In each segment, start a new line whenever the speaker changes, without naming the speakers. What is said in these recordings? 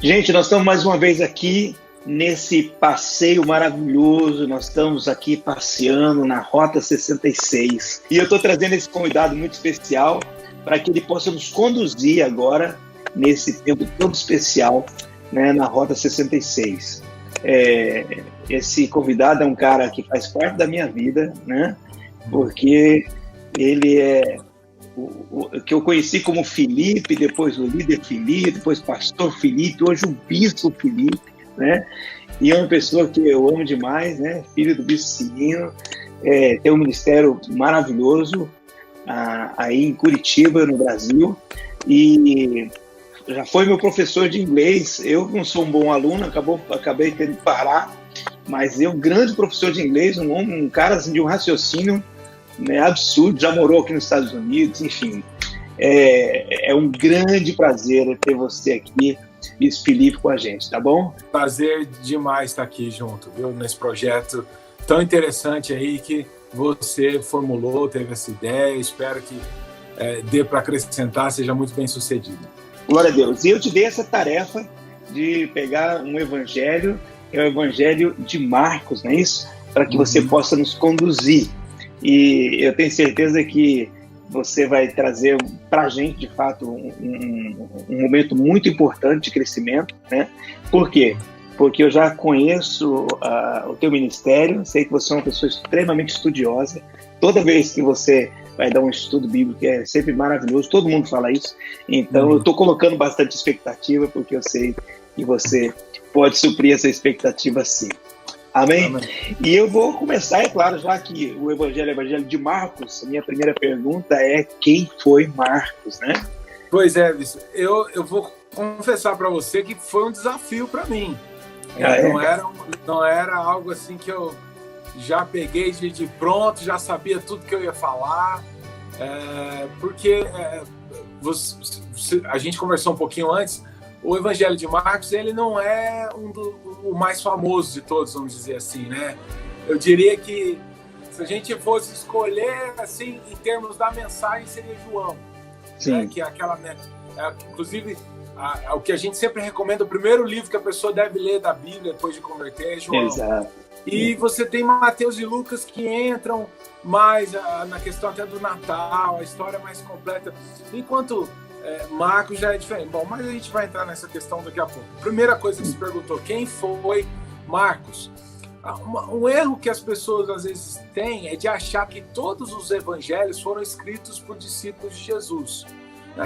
Gente, nós estamos mais uma vez aqui nesse passeio maravilhoso. Nós estamos aqui passeando na Rota 66. E eu estou trazendo esse convidado muito especial para que ele possa nos conduzir agora nesse tempo todo especial, né, na Rota 66. Esse convidado é um cara que faz parte da minha vida, né, porque ele é o que eu conheci como Felipe, depois o líder Felipe, depois pastor Felipe, hoje o bispo Felipe, né? E é uma pessoa que eu amo demais, né? Filho do bispo Cirino, tem um ministério maravilhoso aí em Curitiba, no Brasil, e já foi meu professor de inglês. Eu não sou um bom aluno, acabei tendo que parar, mas um grande professor de inglês, um cara assim, de um raciocínio, né, absurdo, já morou aqui nos Estados Unidos, enfim. É um grande prazer ter você aqui, Bispo Felipe, com a gente, tá bom?
Prazer demais estar aqui junto, viu? Nesse projeto tão interessante aí que você formulou, teve essa ideia. Espero que dê para acrescentar, seja muito bem sucedido.
Glória a Deus. E eu te dei essa tarefa de pegar um evangelho, que é o evangelho de Marcos, não é isso? Para que você possa nos conduzir. E eu tenho certeza que você vai trazer para a gente, de fato, um momento muito importante de crescimento, né? Por quê? Porque eu já conheço o teu ministério, sei que você é uma pessoa extremamente estudiosa. Toda vez que você vai dar um estudo bíblico, é sempre maravilhoso, todo mundo fala isso. Então, eu estou colocando bastante expectativa, porque eu sei que você pode suprir essa expectativa sim. Amém? Amém? E eu vou começar, é claro, já que o evangelho de Marcos, a minha primeira pergunta é: quem foi Marcos, né?
Pois é, eu vou confessar para você que foi um desafio para mim. Não era algo assim que eu já peguei de pronto, já sabia tudo que eu ia falar, porque a gente conversou um pouquinho antes. O Evangelho de Marcos, ele não é o mais famoso de todos, vamos dizer assim, né? Eu diria que se a gente fosse escolher, assim, em termos da mensagem, seria João.
Sim.
Né? Que é aquela, né? Inclusive, o que a gente sempre recomenda, o primeiro livro que a pessoa deve ler da Bíblia depois de converter é João.
Exato.
E você tem Mateus e Lucas que entram mais na questão até do Natal, a história mais completa. Enquanto Marcos já é diferente. Bom, mas a gente vai entrar nessa questão daqui a pouco. Primeira coisa que se perguntou, quem foi Marcos? Um erro que as pessoas às vezes têm é de achar que todos os evangelhos foram escritos por discípulos de Jesus.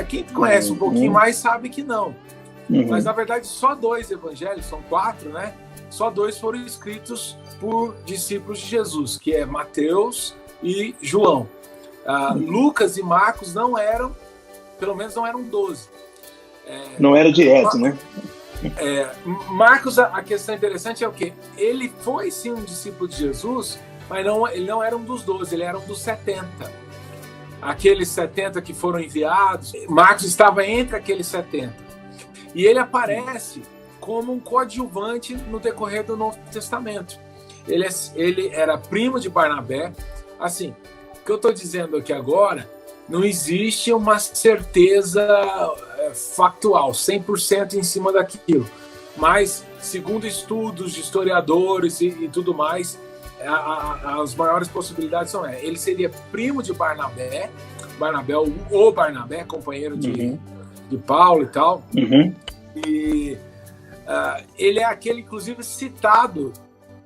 Quem conhece um pouquinho mais sabe que não. Mas, na verdade, só 2 evangelhos, são 4, né? Só 2 foram escritos por discípulos de Jesus, que é Mateus e João. Lucas e Marcos não eram, pelo menos não eram 12.
Não era direto, né?
Marcos, a questão interessante é o quê? Ele foi sim um discípulo de Jesus, mas ele não era um dos 12, ele era um dos 70. Aqueles 70 que foram enviados, Marcos estava entre aqueles 70. E ele aparece como um coadjuvante no decorrer do Novo Testamento. Ele era primo de Barnabé. Assim, o que eu estou dizendo aqui agora, não existe uma certeza factual, 100% em cima daquilo. Mas, segundo estudos de historiadores e tudo mais, as maiores possibilidades são ele seria primo de Barnabé, o Barnabé, companheiro de Paulo e tal. E ele é aquele, inclusive, citado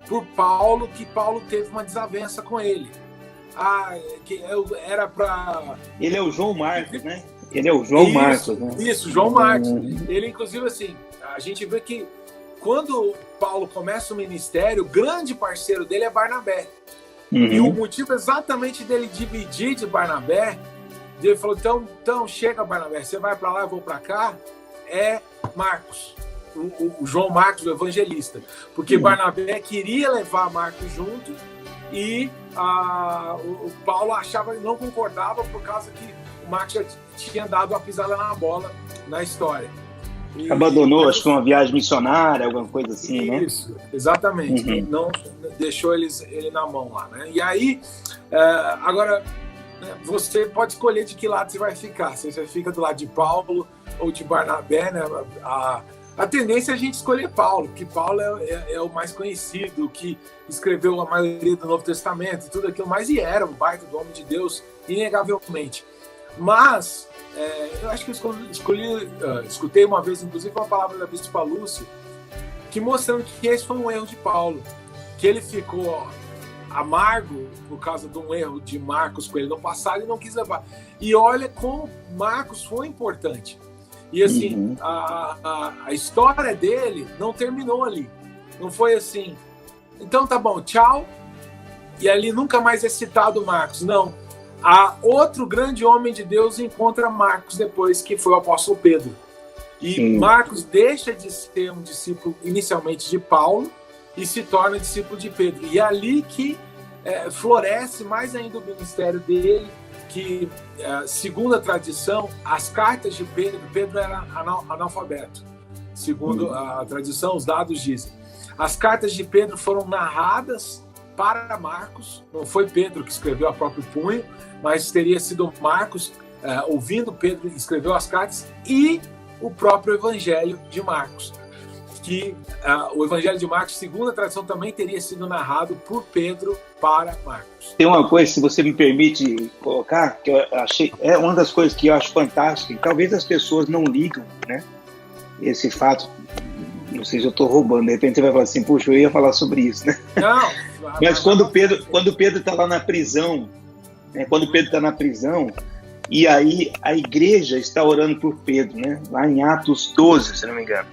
por Paulo, que Paulo teve uma desavença com ele. Que era para...
Ele é o João Marcos, né? Ele é o João Marcos, né?
Isso, João Marcos. Ele, inclusive, assim, a gente vê que quando Paulo começa o ministério, o grande parceiro dele é Barnabé. E o motivo exatamente dele dividir de Barnabé, ele falou, então chega, Barnabé, você vai para lá, eu vou para cá, é Marcos. O João Marcos, o evangelista. Porque Barnabé queria levar Marcos junto e o Paulo não concordava por causa que o Marcos já tinha dado uma pisada na bola na história.
Abandonou, acho que uma viagem missionária, alguma coisa assim, né?
Isso, exatamente. Não deixou ele na mão lá, né? E aí, agora, você pode escolher de que lado você vai ficar. Se você fica do lado de Paulo ou de Barnabé, né? a tendência é a gente escolher Paulo, que Paulo é o mais conhecido, que escreveu a maioria do Novo Testamento e tudo aquilo mais, e era um baita do homem de Deus, inegavelmente. Mas eu acho que eu escutei uma vez, inclusive, uma palavra da Bispa Lúcia, que mostrando que esse foi um erro de Paulo, que ele ficou amargo por causa de um erro de Marcos com ele no passado e não quis levar. E olha como Marcos foi importante. E assim, a história dele não terminou ali. Não foi assim, então tá bom, tchau, e ali nunca mais é citado Marcos. Não. Outro grande homem de Deus encontra Marcos depois, que foi o apóstolo Pedro. E Marcos deixa de ser um discípulo inicialmente de Paulo e se torna discípulo de Pedro. E é ali que floresce mais ainda o ministério dele, que, segundo a tradição, as cartas de Pedro era analfabeto. Segundo a tradição, os dados dizem. As cartas de Pedro foram narradas para Marcos, não foi Pedro que escreveu a próprio punho, mas teria sido Marcos, ouvindo Pedro, escreveu as cartas, e o próprio Evangelho de Marcos. Que o Evangelho de Marcos, segundo a tradição, também teria sido narrado por Pedro para Marcos.
Tem uma coisa, se você me permite colocar, que eu achei, é uma das coisas que eu acho fantástica, e talvez as pessoas não ligam, né? Esse fato, não sei se eu estou roubando, de repente você vai falar assim, puxa, eu ia falar sobre isso, né?
Não.
Mas quando Pedro está lá na prisão, né? Quando Pedro está na prisão, e aí a igreja está orando por Pedro, né? Lá em Atos 12, se não me engano.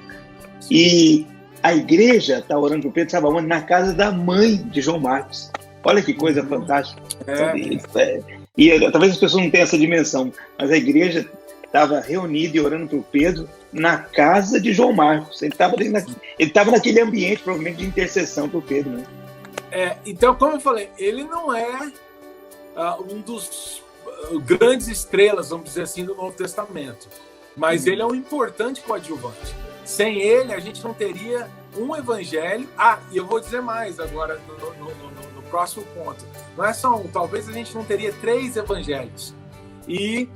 E a igreja está orando por Pedro, sabe onde? Na casa da mãe de João Marcos. Olha que coisa fantástica. E talvez as pessoas não tenham essa dimensão, mas a igreja estava reunida e orando por Pedro na casa de João Marcos. Ele estava naquele ambiente, provavelmente, de intercessão por Pedro, né?
Então, como eu falei, ele não é um dos grandes estrelas, vamos dizer assim, do Novo Testamento, mas ele é um importante coadjuvante. Sem ele, a gente não teria um evangelho. E eu vou dizer mais agora no próximo ponto. Não é só um, talvez a gente não teria 3 evangelhos. E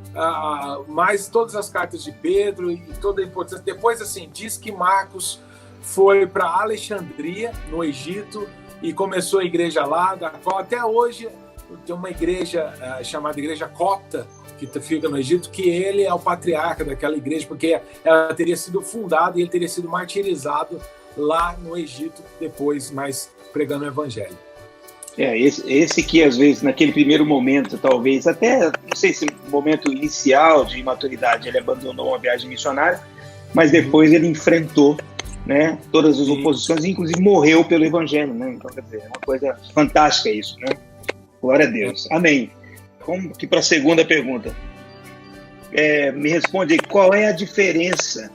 mais todas as cartas de Pedro e toda a importância. Depois, assim, diz que Marcos foi para Alexandria, no Egito, e começou a igreja lá, da qual até hoje tem uma igreja chamada Igreja Copta, que fica no Egito, que ele é o patriarca daquela igreja, porque ela teria sido fundada e ele teria sido martirizado lá no Egito depois, mas pregando o evangelho.
Esse que às vezes naquele primeiro momento, talvez até, não sei se no momento inicial de imaturidade ele abandonou uma viagem missionária, mas depois ele enfrentou, né, todas as oposições, e inclusive morreu pelo evangelho, né? Então, quer dizer, é uma coisa fantástica isso, né? Glória a Deus. Amém. Vamos aqui para a segunda pergunta. Me responde aí, qual é a diferença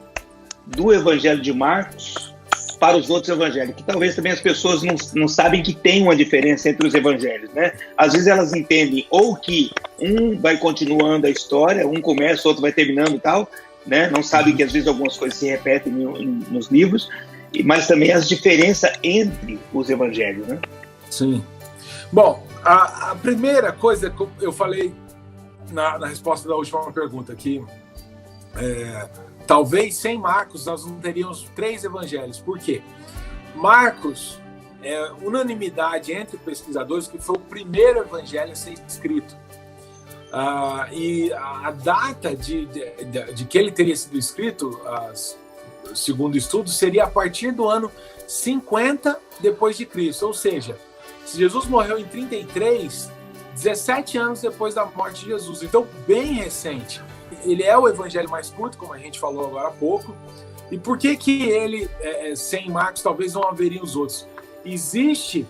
do Evangelho de Marcos para os outros evangelhos? Que talvez também as pessoas não sabem que tem uma diferença entre os evangelhos, né? Às vezes elas entendem ou que um vai continuando a história, um começa, outro vai terminando e tal, né? Não sabem que às vezes algumas coisas se repetem nos livros, mas também as diferenças entre os evangelhos, né?
Sim. Bom, a primeira coisa que eu falei na resposta da última pergunta, que talvez sem Marcos nós não teríamos 3 evangelhos. Por quê? Marcos é unanimidade entre pesquisadores que foi o primeiro evangelho a ser escrito. E a data de que ele teria sido escrito, segundo estudos, seria a partir do ano 50 depois de Cristo. Ou seja, se Jesus morreu em 33, 17 anos depois da morte de Jesus. Então, bem recente. Ele é o evangelho mais curto, como a gente falou agora há pouco. E por que ele, sem Marcos, talvez não haveria os outros? Existe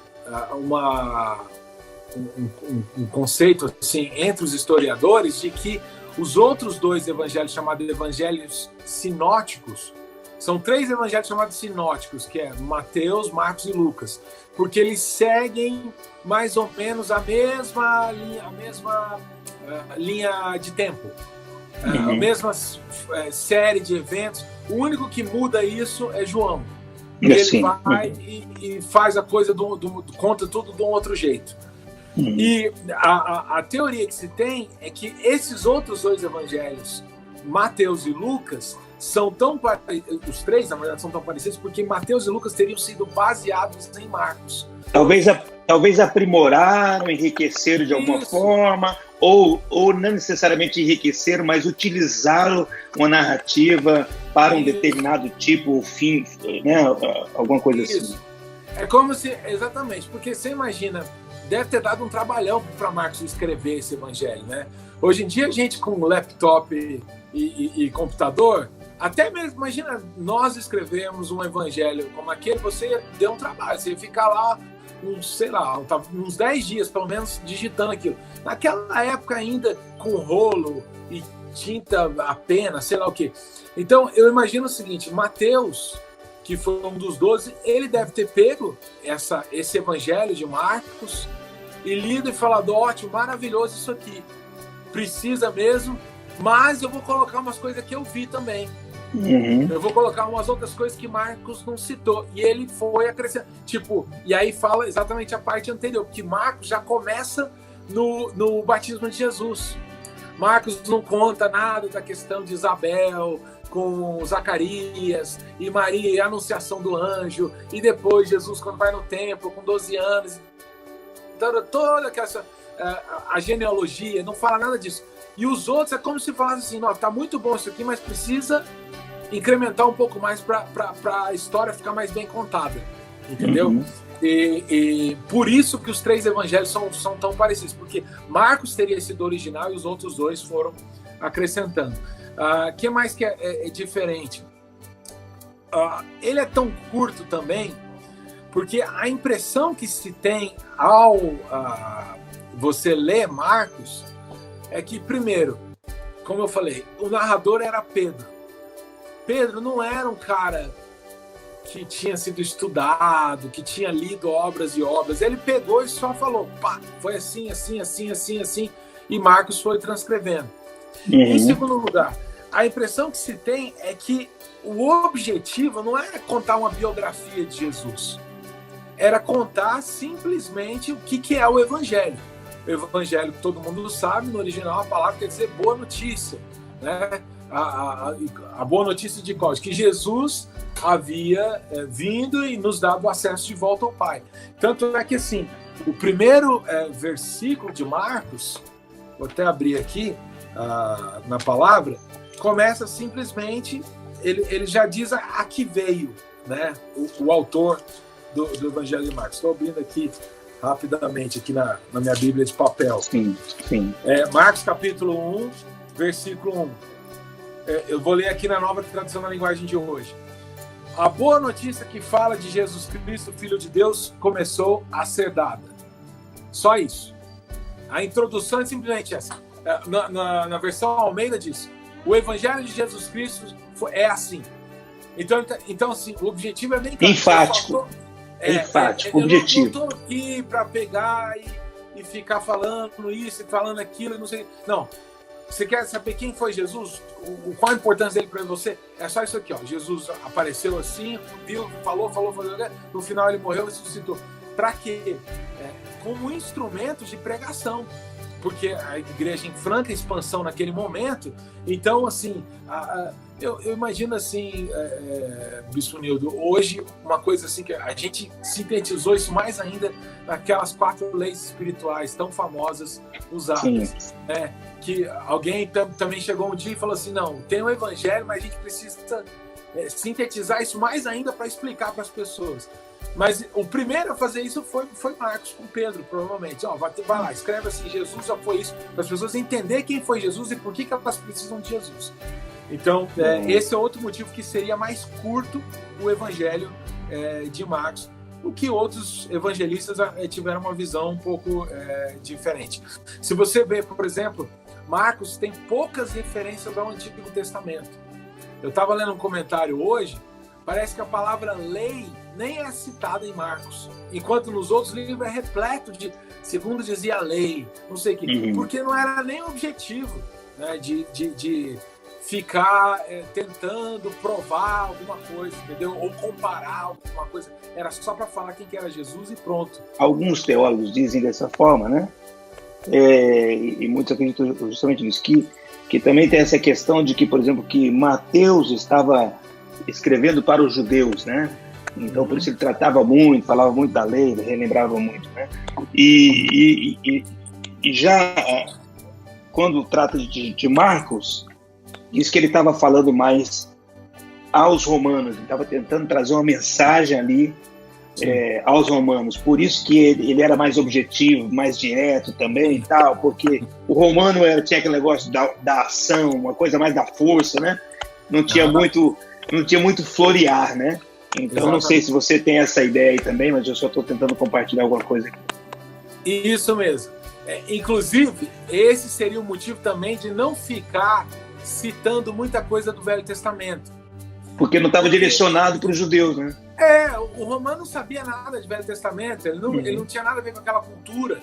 um conceito assim, entre os historiadores de que os outros 2 evangelhos, chamados evangelhos sinóticos, são 3 evangelhos chamados sinóticos, que é Mateus, Marcos e Lucas, porque eles seguem mais ou menos a mesma linha de tempo, a mesma série de eventos. O único que muda isso é João. Ele vai e faz a coisa, conta tudo de um outro jeito. E a teoria que se tem é que esses outros 2 evangelhos, Mateus e Lucas, são tão os três, na verdade, são tão parecidos porque Mateus e Lucas teriam sido baseados em Marcos.
Talvez aprimoraram, enriqueceram de alguma forma, ou não necessariamente enriqueceram, mas utilizaram uma narrativa para um determinado tipo ou fim, né? Alguma coisa assim.
É como se, exatamente, porque você imagina, deve ter dado um trabalhão para Marcos escrever esse evangelho, né? Hoje em dia, a gente com laptop e computador, até mesmo, imagina, nós escrevemos um evangelho como aquele, você deu um trabalho, você ia ficar lá, uns 10 dias, pelo menos, digitando aquilo. Naquela época ainda, com rolo e tinta a pena, sei lá o quê. Então, eu imagino o seguinte, Mateus, que foi um dos 12, ele deve ter pego esse evangelho de Marcos e lido e falado, ótimo, maravilhoso isso aqui. Precisa mesmo, mas eu vou colocar umas coisas que eu vi também.
Uhum.
Eu vou colocar umas outras coisas que Marcos não citou. E ele foi acrescentando. E aí fala exatamente a parte anterior, porque Marcos já começa no batismo de Jesus. Marcos não conta nada da questão de Isabel com Zacarias e Maria e a anunciação do anjo. E depois Jesus, quando vai no templo com 12 anos. Toda aquela a genealogia, não fala nada disso. E os outros é como se falasse assim, tá muito bom isso aqui, mas precisa incrementar um pouco mais para a história ficar mais bem contada, entendeu?
Uhum.
E por isso que os três evangelhos são tão parecidos, porque Marcos teria sido original e os outros dois foram acrescentando. Que mais que é diferente? Ele é tão curto também, porque a impressão que se tem ao você ler Marcos é que, primeiro, como eu falei, o narrador era Pedro. Pedro não era um cara que tinha sido estudado, que tinha lido obras e obras. Ele pegou e só falou, pá, foi assim, assim, assim, assim, assim, e Marcos foi transcrevendo.
Uhum.
Em segundo lugar, a impressão que se tem é que o objetivo não era contar uma biografia de Jesus, era contar simplesmente o que é o Evangelho. O Evangelho, que todo mundo sabe, no original a palavra quer dizer boa notícia, né? A boa notícia de qual? De que Jesus havia vindo e nos dado acesso de volta ao Pai. Tanto é que, assim, o primeiro versículo de Marcos, vou até abrir aqui na palavra, começa simplesmente, ele já diz a que veio, né? O autor do Evangelho de Marcos. Estou abrindo aqui rapidamente aqui na minha Bíblia de papel.
Sim.
Marcos capítulo 1, versículo 1. Eu vou ler aqui na nova tradução da linguagem de hoje. A boa notícia que fala de Jesus Cristo, Filho de Deus, começou a ser dada. Só isso. A introdução é simplesmente essa. Na versão Almeida diz, o Evangelho de Jesus Cristo é assim. Então assim, o objetivo é bem claro.
Enfático. Enfático, objetivo.
Eu não estou aqui para pegar e ficar falando isso e falando aquilo, não sei. Não. Você quer saber quem foi Jesus? Qual a importância dele para você? É só isso aqui, ó. Jesus apareceu assim, viu, falou, no final ele morreu e ressuscitou. Para quê? Como instrumento de pregação. Porque a igreja em franca expansão naquele momento, então, assim, eu imagino assim, Bispo Nildo, hoje, uma coisa assim, que a gente sintetizou isso mais ainda naquelas 4 leis espirituais tão famosas usadas, né? Que alguém também chegou um dia e falou assim, não, tem o Evangelho, mas a gente precisa sintetizar isso mais ainda para explicar para as pessoas. Mas o primeiro a fazer isso foi Marcos com Pedro, provavelmente. Vai lá, escreve assim, Jesus já foi isso, para as pessoas entenderem quem foi Jesus e por que elas precisam de Jesus. Então, esse é outro motivo que seria mais curto o Evangelho de Marcos, o que outros evangelistas tiveram uma visão um pouco diferente. Se você ver, por exemplo, Marcos tem poucas referências ao Antigo Testamento. Eu estava lendo um comentário hoje, parece que a palavra lei nem é citada em Marcos, enquanto nos outros livros é repleto de, segundo dizia a lei, não sei o quê, porque não era nem o objetivo, né, de ficar tentando provar alguma coisa, entendeu? Ou comparar alguma coisa. Era só para falar quem que era Jesus e pronto.
Alguns teólogos dizem dessa forma, né? E muitos acreditam justamente nisso, que que também tem essa questão de que, por exemplo, que Mateus estava escrevendo para os judeus, né? Então, por isso ele tratava muito, falava muito da lei, ele relembrava muito, né? E já quando trata de Marcos, diz que ele estava falando mais aos romanos, ele estava tentando trazer uma mensagem ali aos romanos, por isso que ele era mais objetivo, mais direto também e tal, porque o romano tinha aquele negócio da ação, uma coisa mais da força, né? Não tinha muito florear, né? Então, exatamente. Não sei se você tem essa ideia aí também, mas eu só estou tentando compartilhar alguma coisa aqui.
Isso mesmo. Inclusive, esse seria o motivo também de não ficar citando muita coisa do Velho Testamento.
Porque não estava direcionado para os judeus, né?
O romano não sabia nada de Velho Testamento, ele não tinha nada a ver com aquela cultura.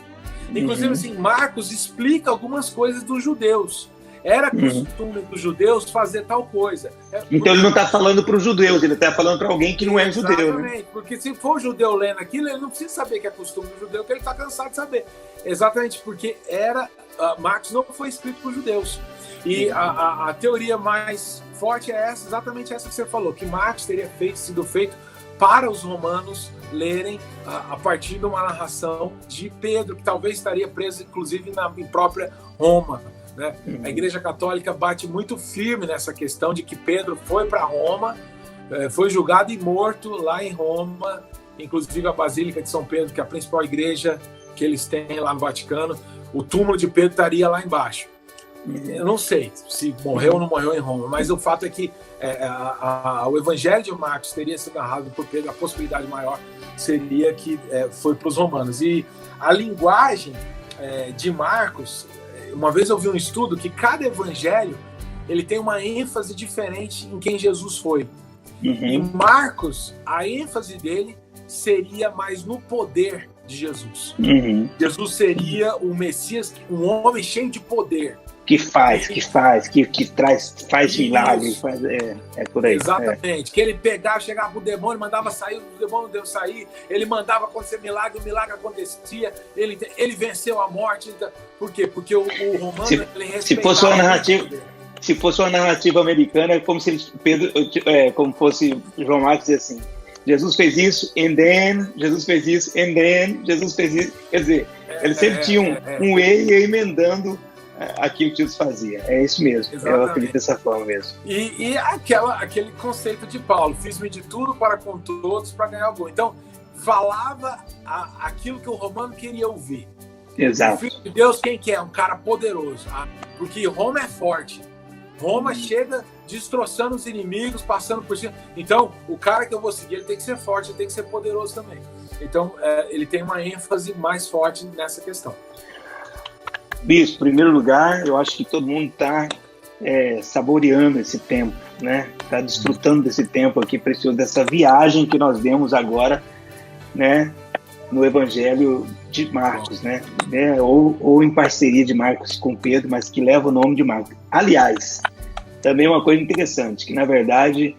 Inclusive, assim, Marcos explica algumas coisas dos judeus. Era costume dos judeus fazer tal coisa.
Então ele não está falando para os judeus, ele está falando para alguém que não é judeu.
Exatamente,
né?
Porque se for judeu lendo aquilo, ele não precisa saber que é costume do judeu, que ele está cansado de saber. Exatamente, porque Marcos não foi escrito para os judeus. E a teoria mais forte é exatamente essa que você falou, que Marcos teria sido feito para os romanos lerem a partir de uma narração de Pedro, que talvez estaria preso, inclusive, em própria Roma. Né? A Igreja Católica bate muito firme nessa questão de que Pedro foi para Roma, foi julgado e morto lá em Roma, inclusive a Basílica de São Pedro, que é a principal igreja que eles têm lá no Vaticano, o túmulo de Pedro estaria lá embaixo. Eu não sei se morreu ou não morreu em Roma, mas o fato é que o Evangelho de Marcos teria sido narrado por Pedro, a possibilidade maior seria que foi para os romanos. E a linguagem de Marcos, uma vez eu vi um estudo que cada evangelho ele tem uma ênfase diferente em quem Jesus foi. Em Marcos, a ênfase dele seria mais no poder de Jesus. Jesus seria o Messias, um homem cheio de poder.
Que faz milagre, por aí.
Exatamente. Que ele chegava pro demônio, mandava sair, o demônio deu sair, ele mandava acontecer milagre, o milagre acontecia, ele venceu a morte. Por quê? Porque o romano ele respeitava.
Se fosse uma narrativa americana, é como se como fosse João Marcos dizer assim: Jesus fez isso, and then, Jesus fez isso, and then, Jesus fez isso. Quer dizer, ele sempre tinha um e ia emendando aquilo que Jesus fazia. É isso mesmo. Exatamente. Eu acredito dessa forma mesmo.
E aquele conceito de Paulo: fiz-me de tudo para com todos para ganhar algum. Então, falava aquilo que o romano queria ouvir.
Exato.
O Filho de Deus, quem que é? Um cara poderoso. Porque Roma é forte. Roma chega destroçando os inimigos, passando por cima. Então, o cara que eu vou seguir, ele tem que ser forte, ele tem que ser poderoso também. Então, ele tem uma ênfase mais forte nessa questão.
Bispo, em primeiro lugar, eu acho que todo mundo está saboreando esse tempo, né? Está desfrutando desse tempo aqui precioso, dessa viagem que nós demos agora, né? No Evangelho de Marcos, né? Ou em parceria de Marcos com Pedro, mas que leva o nome de Marcos. Aliás, também uma coisa interessante, que na verdade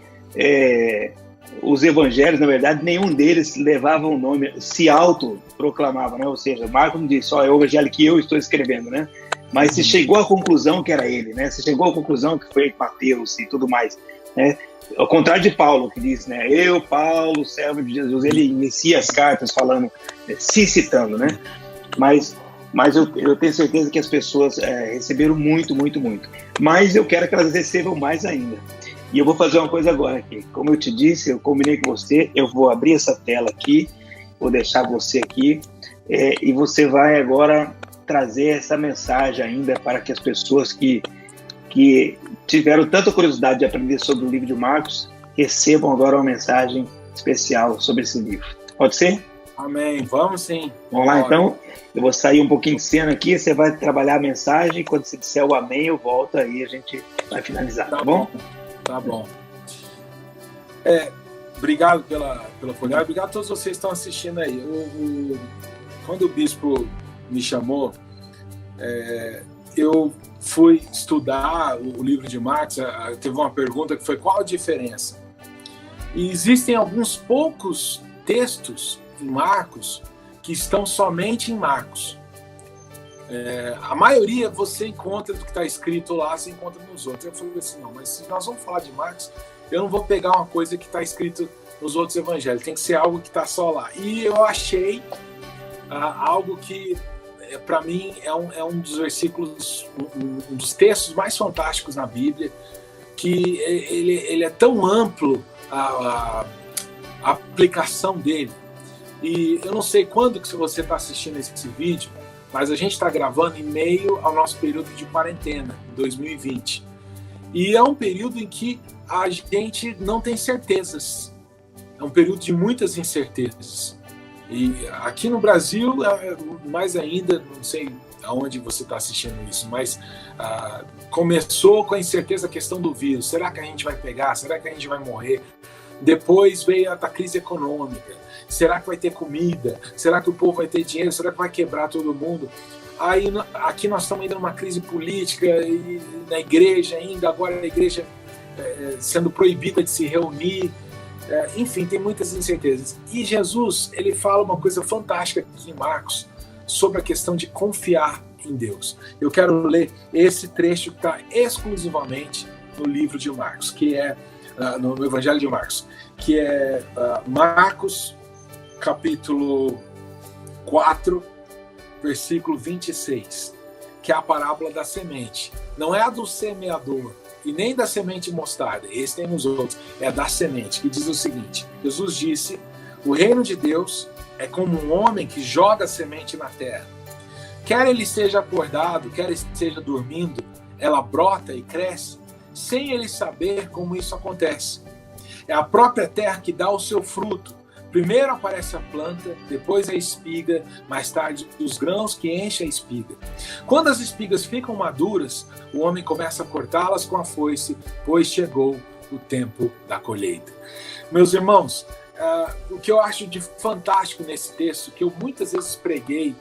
os evangelhos, na verdade, nenhum deles levava o nome, se autoproclamava, né? Ou seja, Marcos não disse, é o evangelho que eu estou escrevendo, né? Mas se chegou à conclusão que era ele, né? Se chegou à conclusão que foi Mateus e tudo mais, né? Ao contrário de Paulo, que diz, né? Eu, Paulo, servo de Jesus, ele inicia as cartas falando, se citando, né? Mas eu tenho certeza que as pessoas receberam muito, muito, muito. Mas eu quero que elas recebam mais ainda. E eu vou fazer uma coisa agora aqui. Como eu te disse, eu combinei com você, eu vou abrir essa tela aqui, vou deixar você aqui, e você vai agora trazer essa mensagem ainda para que as pessoas que tiveram tanta curiosidade de aprender sobre o livro de Marcos recebam agora uma mensagem especial sobre esse livro. Pode ser?
Amém. Vamos sim.
Vamos lá, então. Eu vou sair um pouquinho de cena aqui, você vai trabalhar a mensagem, quando você disser o amém, eu volto aí, a gente vai finalizar, tá bom?
Tá bom. Obrigado pela oportunidade, obrigado a todos vocês que estão assistindo aí. Quando o bispo me chamou, eu fui estudar o livro de Marcos, teve uma pergunta que foi: qual a diferença? E existem alguns poucos textos em Marcos que estão somente em Marcos. A maioria você encontra do que está escrito lá, você encontra nos outros. Eu falei assim, não, mas se nós vamos falar de Marcos, eu não vou pegar uma coisa que está escrito nos outros evangelhos, tem que ser algo que está só lá. E eu achei algo que, para mim, é um dos versículos, um dos textos mais fantásticos na Bíblia, que ele é tão amplo, a aplicação dele. E eu não sei quando que você está assistindo esse vídeo, mas a gente está gravando em meio ao nosso período de quarentena, 2020. E é um período em que a gente não tem certezas. É um período de muitas incertezas. E aqui no Brasil, mais ainda, não sei aonde você está assistindo isso, mas começou com a incerteza a questão do vírus. Será que a gente vai pegar? Será que a gente vai morrer? Depois veio a crise econômica. Será que vai ter comida? Será que o povo vai ter dinheiro? Será que vai quebrar todo mundo? Aí, aqui nós estamos ainda numa crise política, e na igreja ainda, agora a igreja sendo proibida de se reunir. Enfim, tem muitas incertezas. E Jesus, ele fala uma coisa fantástica aqui em Marcos sobre a questão de confiar em Deus. Eu quero ler esse trecho que está exclusivamente no livro de Marcos, que é no Evangelho de Marcos, que é Marcos, capítulo 4, versículo 26, que é a parábola da semente. Não é a do semeador e nem da semente mostarda, esse tem nos outros, é a da semente, que diz o seguinte: Jesus disse, o reino de Deus é como um homem que joga a semente na terra. Quer ele esteja acordado, quer esteja dormindo, ela brota e cresce, sem ele saber como isso acontece. É a própria terra que dá o seu fruto. Primeiro aparece a planta, depois a espiga, mais tarde os grãos que enchem a espiga. Quando as espigas ficam maduras, o homem começa a cortá-las com a foice, pois chegou o tempo da colheita. Meus irmãos, o que eu acho de fantástico nesse texto, que eu muitas vezes preguei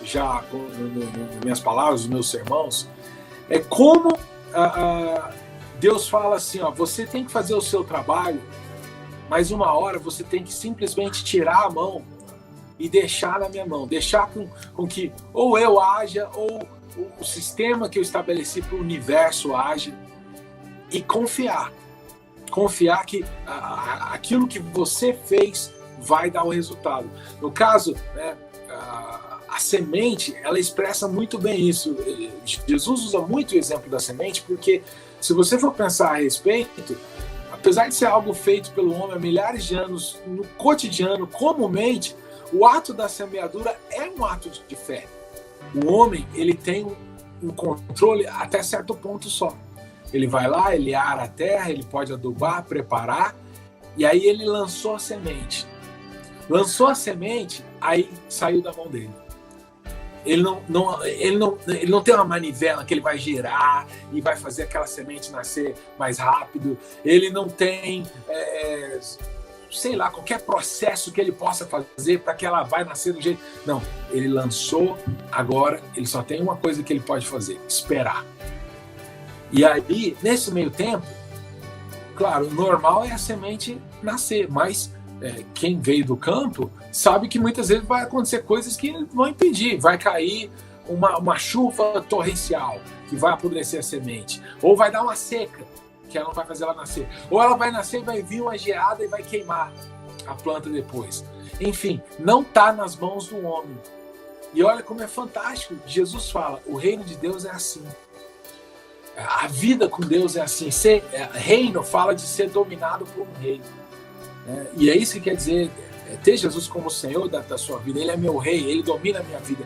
já nas minhas palavras, nos meus sermãos, é como Deus fala assim, você tem que fazer o seu trabalho, mas uma hora você tem que simplesmente tirar a mão e deixar na minha mão. Deixar com que ou eu haja, ou o sistema que eu estabeleci para o universo haja. E confiar. Confiar que aquilo que você fez vai dar o resultado. No caso, a semente, ela expressa muito bem isso. Jesus usa muito o exemplo da semente, porque se você for pensar a respeito, apesar de ser algo feito pelo homem há milhares de anos, no cotidiano, comumente, o ato da semeadura é um ato de fé. O homem, ele tem um controle até certo ponto só. Ele vai lá, ele ara a terra, ele pode adubar, preparar, e aí ele lançou a semente. Lançou a semente, aí saiu da mão dele. Ele não tem uma manivela que ele vai girar e vai fazer aquela semente nascer mais rápido. Ele não tem, sei lá, qualquer processo que ele possa fazer para que ela vai nascer do jeito... Não, ele lançou, agora ele só tem uma coisa que ele pode fazer, esperar. E aí, nesse meio tempo, claro, o normal é a semente nascer, mas quem veio do campo sabe que muitas vezes vai acontecer coisas que vão impedir. Vai cair uma chuva torrencial que vai apodrecer a semente. Ou vai dar uma seca, que ela não vai fazer ela nascer. Ou ela vai nascer e vai vir uma geada e vai queimar a planta depois. Enfim, não está nas mãos do homem. E olha como é fantástico. Jesus fala, o reino de Deus é assim. A vida com Deus é assim. Reino fala de ser dominado por um rei. E é isso que quer dizer ter Jesus como Senhor da sua vida. Ele é meu rei, ele domina a minha vida.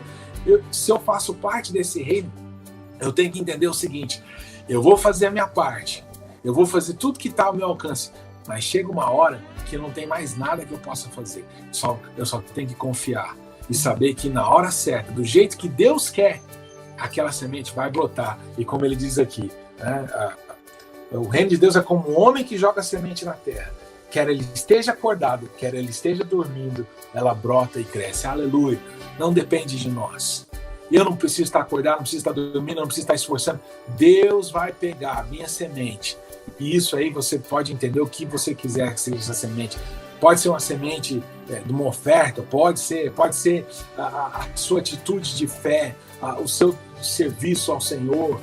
Se eu faço parte desse reino, eu tenho que entender o seguinte: eu vou fazer a minha parte, eu vou fazer tudo que está ao meu alcance, mas chega uma hora que não tem mais nada que eu possa fazer. Eu só tenho que confiar e saber que na hora certa, do jeito que Deus quer, aquela semente vai brotar. E como ele diz aqui, o reino de Deus é como um homem que joga semente na terra. Quer ele esteja acordado, quer ele esteja dormindo, ela brota e cresce. Aleluia. Não depende de nós. Eu não preciso estar acordado, não preciso estar dormindo, não preciso estar esforçando. Deus vai pegar a minha semente. E isso aí você pode entender o que você quiser que seja essa semente. pode ser uma semente de uma oferta, pode ser a sua atitude de fé, o seu serviço ao Senhor,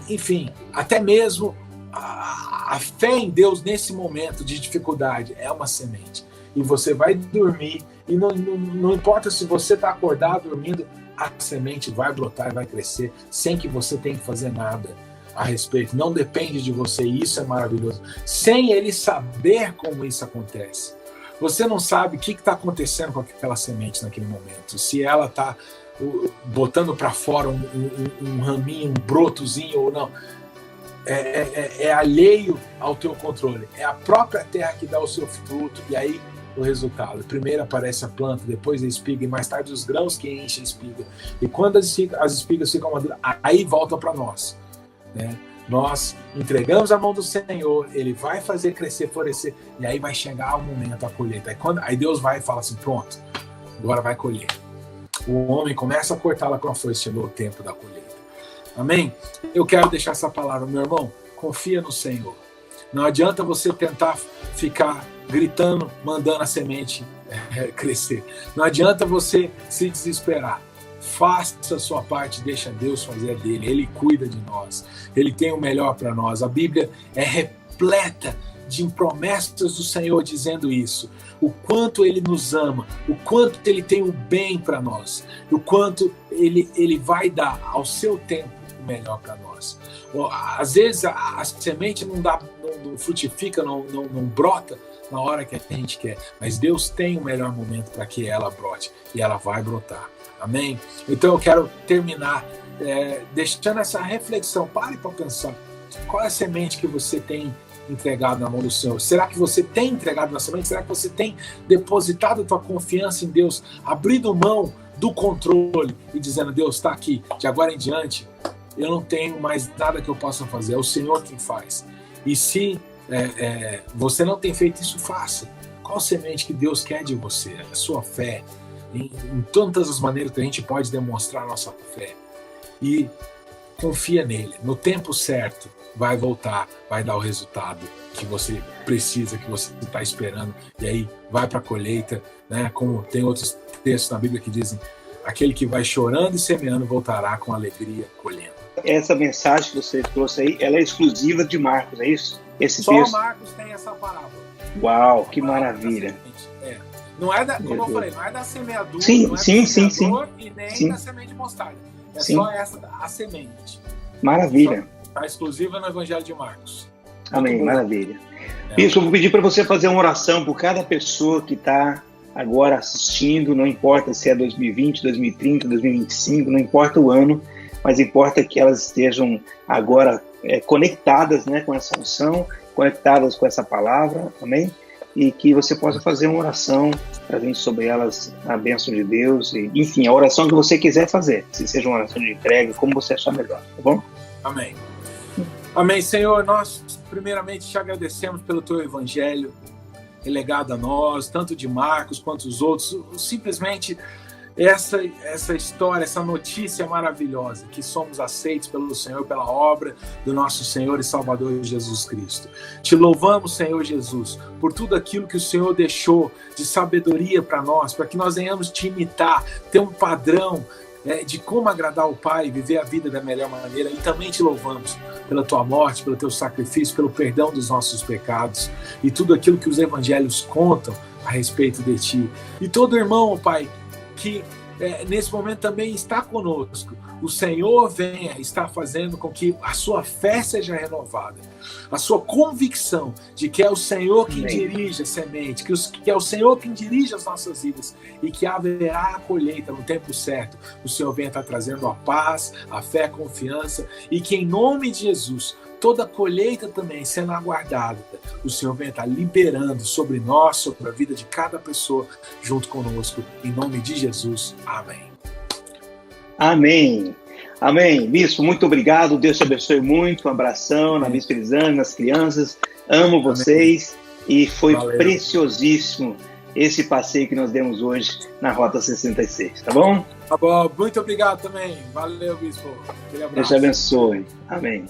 enfim, até mesmo a fé em Deus nesse momento de dificuldade é uma semente. E você vai dormir, e não importa se você está acordado, dormindo, a semente vai brotar e vai crescer sem que você tenha que fazer nada a respeito. Não depende de você, e isso é maravilhoso. Sem ele saber como isso acontece. Você não sabe o que está acontecendo com aquela semente naquele momento. Se ela está botando para fora um raminho, um brotozinho ou não. É alheio ao teu controle. É a própria terra que dá o seu fruto, e aí o resultado. Primeiro aparece a planta, depois a espiga, e mais tarde os grãos que enchem a espiga. E quando as espigas ficam maduras, aí volta para nós. Né? Nós entregamos a mão do Senhor, ele vai fazer crescer, florescer, e aí vai chegar o momento, a colheita. Aí Deus vai e fala assim, pronto, agora vai colher. O homem começa a cortá-la com a foice, chegou o tempo da colheita. Amém? Eu quero deixar essa palavra, meu irmão, confia no Senhor. Não adianta você tentar ficar gritando, mandando a semente crescer. Não adianta você se desesperar. Faça a sua parte, deixa Deus fazer a dele. Ele cuida de nós. Ele tem o melhor para nós. A Bíblia é repleta de promessas do Senhor dizendo isso. O quanto Ele nos ama, o quanto Ele tem o bem para nós, o quanto Ele vai dar ao seu tempo o melhor para nós. Às vezes a semente não frutifica, não brota na hora que a gente quer, mas Deus tem o melhor momento para que ela brote, e ela vai brotar. Amém? Então eu quero terminar deixando essa reflexão. Pare para pensar. Qual é a semente que você tem entregado na mão do Senhor? Será que você tem entregado na semente? Será que você tem depositado a tua confiança em Deus, abrindo mão do controle e dizendo, Deus está aqui, de agora em diante eu não tenho mais nada que eu possa fazer, é o Senhor quem faz. E se você não tem feito isso, faça. Qual semente que Deus quer de você? A sua fé. Em tantas as maneiras que a gente pode demonstrar a nossa fé. E confia nele. No tempo certo, vai voltar, vai dar o resultado que você precisa, que você está esperando. E aí vai para a colheita, né? Como tem outros textos na Bíblia que dizem, aquele que vai chorando e semeando voltará com alegria colhendo.
Essa mensagem que você trouxe aí, ela é exclusiva de Marcos, é isso? Esse
Só
texto?
Marcos tem essa parábola.
Uau, que maravilha.
Não é como eu falei, não é da semeadura,
sim,
não é
sim,
do
semeador
e nem
sim.
da semente de mostarda. É
sim.
só essa, a semente.
Maravilha.
Está exclusiva no Evangelho de Marcos.
Amém, maravilha. Isso, eu vou pedir para você fazer uma oração por cada pessoa que está agora assistindo, não importa se é 2020, 2030, 2025, não importa o ano, mas importa que elas estejam agora conectadas, né, com essa unção, conectadas com essa palavra, amém? E que você possa fazer uma oração trazendo sobre elas a bênção de Deus, e, enfim, a oração que você quiser fazer, se seja uma oração de entrega, como você achar melhor, tá bom?
Amém. Amém, Senhor, nós primeiramente te agradecemos pelo teu evangelho relegado a nós, tanto de Marcos quanto os outros, simplesmente essa história, essa notícia maravilhosa, que somos aceitos pelo Senhor, pela obra do nosso Senhor e Salvador Jesus Cristo. Te louvamos, Senhor Jesus, por tudo aquilo que o Senhor deixou de sabedoria para nós, para que nós venhamos te imitar, ter um padrão de como agradar o Pai, viver a vida da melhor maneira. E também te louvamos pela tua morte, pelo teu sacrifício, pelo perdão dos nossos pecados e tudo aquilo que os evangelhos contam a respeito de ti. E todo irmão, Pai, que nesse momento também está conosco, o Senhor venha estar fazendo com que a sua fé seja renovada, a sua convicção de que é o Senhor quem dirige a semente, que é o Senhor quem dirige as nossas vidas e que haverá a colheita no tempo certo. O Senhor venha estar trazendo a paz, a fé, a confiança, e que em nome de Jesus toda a colheita também sendo aguardada, o Senhor vem estar liberando sobre nós, sobre a vida de cada pessoa junto conosco, em nome de Jesus. Amém.
Amém. Amém. Bispo, muito obrigado. Deus te abençoe muito. Um abração na Bispo Elisane, nas crianças. Amo vocês. E foi preciosíssimo esse passeio que nós demos hoje na Rota 66. Tá bom?
Tá bom. Muito obrigado também. Valeu, Bispo. Aquele abraço.
Deus te abençoe. Amém.